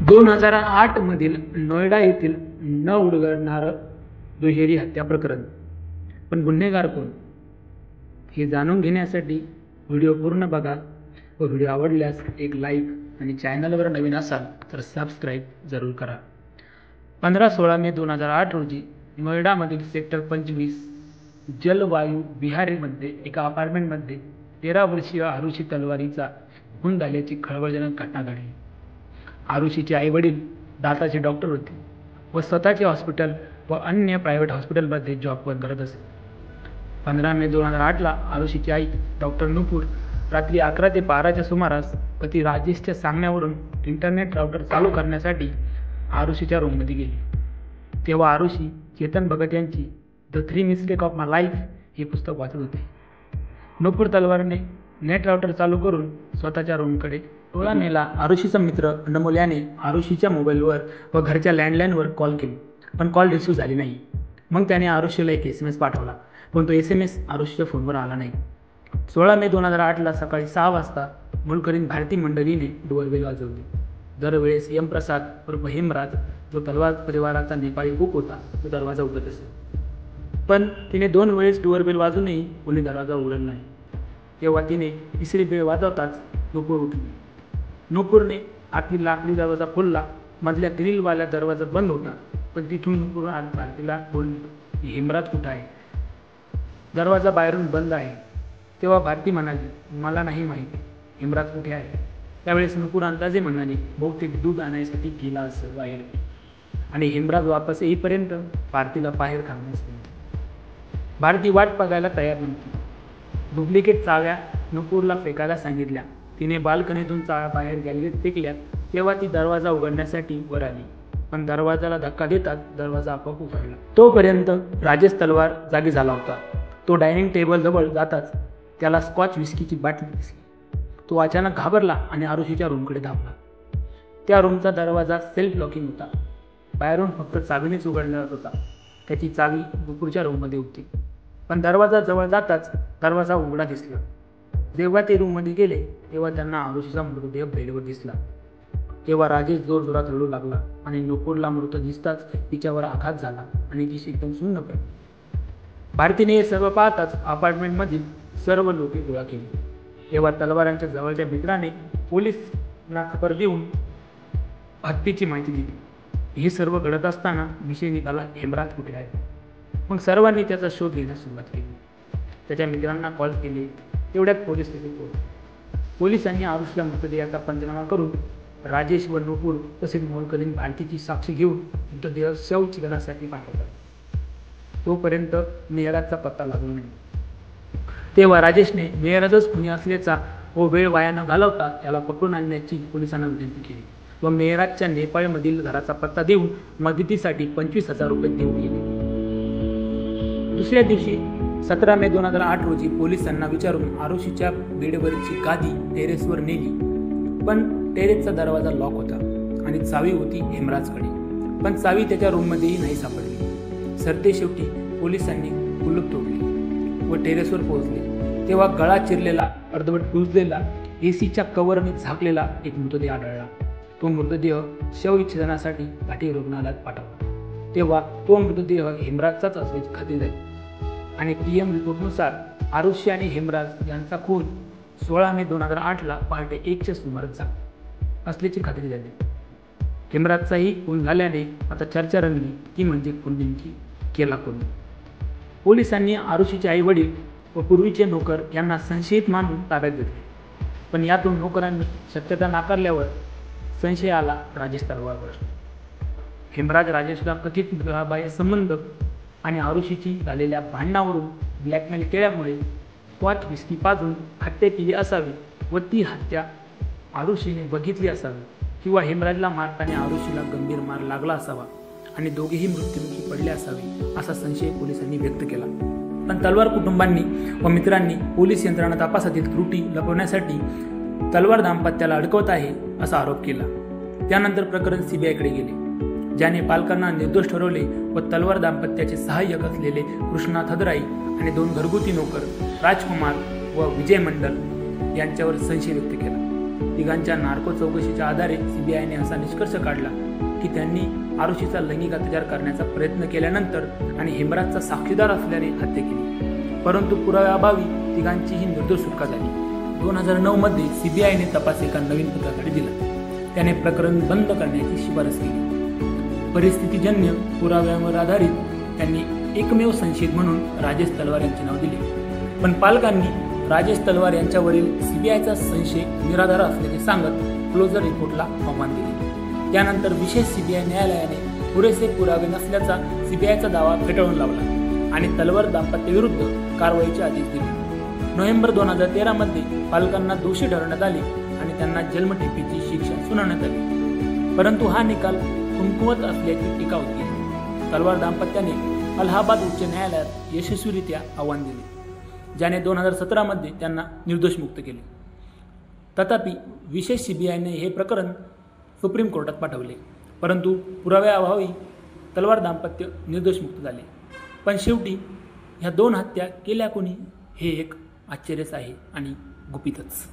2008 मधील नोएडा येथील न उलगडणारं दुहेरी हत्या प्रकरण. पण गुन्हेगार कोण हे जाणून घेण्यासाठी व्हिडिओ पूर्ण बघा व व्हिडिओ आवडल्यास एक लाईक आणि चॅनलवर नवीन असाल तर सबस्क्राईब जरूर करा. 15-16 मे 2008 रोजी नोएडामधील सेक्टर 25 जलवायू विहारमध्ये एका अपार्टमेंटमध्ये 13 वर्षीय आरुषी तलवारीचा खून झाल्याची खळबळजनक घटना घडली. आरुषीचे आई वडील दाताचे डॉक्टर होते व स्वतःचे हॉस्पिटल व अन्य प्रायव्हेट हॉस्पिटलमध्ये जॉब करत असे. 15 मे 2008ला आरुषीची आई डॉक्टर नुपूर रात्री 11 ते 12च्या सुमारास पती राजेशच्या सांगण्यावरून इंटरनेट राउटर चालू करण्यासाठी आरुषीच्या रूममध्ये गेली. तेव्हा आरुषी चेतन भगत यांची the 3 mistake of my life हे पुस्तक वाचत होते. नुपूर तलवारने नेट राउटर चालू करून स्वतःच्या रूमकडे टोळा नेला. आरुषीचा मित्र अनमोल याने आरुषीच्या मोबाईलवर व घरच्या लँडलाईनवर कॉल केली, पण कॉल रिसीव्ह झाली नाही. मग त्याने आरुषीला एक SMS पाठवला, पण तो SMS आरुषीच्या फोनवर आला नाही. 16 मे 2008ला सकाळी 6 वाजता मोलकरीण भारती मंडळीने डोअरबेल वाजवली. दरवेळेस एम प्रसाद उर्फ हेमराज, जो तलवार परिवाराचा नेपाळी कुक होता, तो दरवाजा उघडत असे. पण तिने 2 वेळेस डोअरबेल वाजूनही कोणी दरवाजा उघडला नाही. तेव्हा तिने तिसरी बेल वाजवताच नुपूर उठली. नुपूरने आतली लाकडी दरवाजा खोलला. मधल्या ग्रिलवाला दरवाजा बंद होता, पण तिथून नुपूर आत भारतीला बोलली, हेमराज कुठं आहे? दरवाजा बाहेरून बंद आहे. तेव्हा भारती म्हणाली, मला नाही माहिती हेमराज कुठे आहे. त्यावेळेस नुपूर अंदाजे म्हणाली, बहुतेक दूध आणायसाठी गेला असं बाहेर, आणि हेमराज वापस येईपर्यंत भारतीला बाहेर थांबण्यास नाही. भारती वाट बघायला तयार नव्हती. डुप्लिकेट चाव्या नुपूरला फेकायला सांगितल्या. तिने बाल्कनीतून चाव्या बाहेर गॅलरीत फेकल्या. तेव्हा ती दरवाजा उघडण्यासाठी वर आली, पण दरवाजाला धक्का देताच दरवाजा आपोआप उघडला. तोपर्यंत राजेश तलवार जागी झाला होता. तो डायनिंग टेबल जवळ जाताच त्याला स्कॉच विस्कीची बाटली दिसली. तो अचानक घाबरला आणि आरुषीच्या रूमकडे धावला. त्या रूमचा दरवाजा सेल्फ लॉकिंग होता. बाहेरून फक्त चावीनेच उघडला होता. त्याची चावी नुपूरच्या रूममध्ये होती, पण दरवाजा जवळ जाताच दरवाजा उघडा दिसला. जेव्हा ते रूममध्ये गेले तेव्हा त्यांना आरुषीचा मृतदेह बेडवर दिसला. तेव्हा राजेश जोरजोरात रडू लागला आणि नुपूरला मृत दिसताच तिच्यावर आघात झाला आणि ती एकदम सुन्न पडली. भारतीने हे सर्व पाहताच अपार्टमेंटमधील सर्व लोके गोळा केली. तेव्हा तलवारांच्या जवळच्या मित्राने पोलिसांना खबर देऊन हत्येची माहिती दिली. हे सर्व घडत असताना विषय निघाला, हेमराज कुठे आहे. मग सर्वांनी त्याचा शोध घेण्यास सुरुवात केली. त्याच्या मित्रांना कॉल केले. तेवढ्यात पोलीस तिथे पोहोचले. पोलिसांनी आरुषीला मृतदेहाचा पंचनामा करून राजेश व नुपूर तसेच मोलकरीण भारतीची साक्षी घेऊन मृतदेह शवविच्छेदनासाठी पाठवला. तोपर्यंत मेहराजचा पत्ता लागला नाही. तेव्हा राजेशने मेहराजच खुनी असल्याचा व वेळ वाया न घालवता त्याला पकडून आणण्याची पोलिसांना विनंती केली व मेहराजच्या नेपाळमधील घराचा पत्ता देऊन मदतीसाठी 25,000 रुपये देऊन गेले. दुसऱ्या दिवशी 17 मे 2008 रोजी पोलिसांना विचारून आरुषीच्या बेडवरची गादी टेरेसवर नेली, पण टेरेसचा दरवाजा लॉक होता आणि चावी होती हेमराजकडे, पण चावी त्याच्या रूममध्येही नाही सापडली. सरते शेवटी पोलिसांनी कुलूप तोडली व टेरेसवर पोहोचले. तेव्हा गळा चिरलेला, अर्धवट कुजलेला, AC च्या कव्हरने झाकलेला एक मृतदेह आढळला. तो मृतदेह शवविच्छेदनासाठी घाटी रुग्णालयात पाठवला. तेव्हा तो मृतदेह हेमराजचाच असल्याची खात्री झाली आणि PM रिपोर्टनुसार आरुषी आणि हेमराज यांचा खून 16 मे 2008ला पहाटे 1च्या सुमारास झाला असल्याची खात्री झाली. हेमराजचाही खून झाल्याने आता चर्चा रंगली, ती म्हणजे खून नेमकी केला कोण. पोलिसांनी आरुषीचे आई वडील व पूर्वीचे नोकर यांना संशयित मानून ताब्यात घेतले, पण यातून नोकरांनी सत्यता नाकारल्यावर संशय आला राजेश तलवारवर. हेमराज राजेशला कथित विवाहबाह्य संबंध आणि आरुषीची झालेल्या भांडणावरून ब्लॅकमेल केल्यामुळे स्कॉच विस्की पाजून हत्या केली असावी व ती हत्या आरुषीने बघितली असावी, किंवा हेमराजला मारताना आरुषीला गंभीर मार लागला असावा आणि दोघेही मृत्युमुखी पडले असावे असा संशय पोलिसांनी व्यक्त केला. पण तलवार कुटुंबांनी व मित्रांनी पोलीस यंत्रणा तपासातील त्रुटी लपवण्यासाठी तलवार दाम्पत्याला अडकवत आहे असा आरोप केला. त्यानंतर प्रकरण CBIकडे गेले, ज्याने पालकांना निर्दोष ठरवले व तलवार दाम्पत्याचे सहाय्यक असलेले कृष्णनाथ हदराई आणि 2 घरगुती नोकर राजकुमार व विजय मंडल यांच्यावर संशय व्यक्त केला. तिघांच्या नार्को चौकशीच्या आधारे सीबीआयने असा निष्कर्ष काढला की त्यांनी आरुषीचा लैंगिक अत्याचार करण्याचा प्रयत्न केल्यानंतर आणि हेमराजचा साक्षीदार असल्याने हत्या केली, परंतु पुराव्याअभावी तिघांचीही निर्दोष सुटका झाली. 2009 मध्ये सीबीआयने तपास एका नवीन पथकाकडे दिला. त्याने प्रकरण बंद करण्याची शिफारस केली. परिस्थितीजन्य पुराव्यांवर आधारित त्यांनी एकमेव संशयित म्हणून राजेश तलवार यांचे नाव दिले, पण पालकांनी राजेश तलवार यांच्यावरील सीबीआयचा संशय निराधार असल्याचे सांगत क्लोजर रिपोर्टला आव्हान दिले. त्यानंतर विशेष सीबीआय न्यायालयाने पुरेसे पुरावे नसल्याचा सीबीआयचा दावा फेटाळून लावला आणि तलवार दाम्पत्याविरुद्ध कारवाईचे आदेश दिले. नोव्हेंबर 2013 मध्ये पालकांना दोषी ठरवण्यात आले आणि त्यांना जन्मठेपेची शिक्षा सुनावण्यात आली, परंतु हा निकाल कमकुवत असल्याची टीका होती. तलवार दाम्पत्याने अलाहाबाद उच्च न्यायालयात यशस्वीरित्या आव्हान दिले, ज्याने 2017 मध्ये त्यांना निर्दोष मुक्त केले. तथापि विशेष सीबीआयने हे प्रकरण सुप्रीम कोर्टात पाठवले, परंतु पुराव्याअभावी तलवार दाम्पत्य निर्दोष मुक्त झाले. पण शेवटी ह्या 2 हत्या केल्या कोणी हे एक आश्चर्यच आहे आणि गुपितच.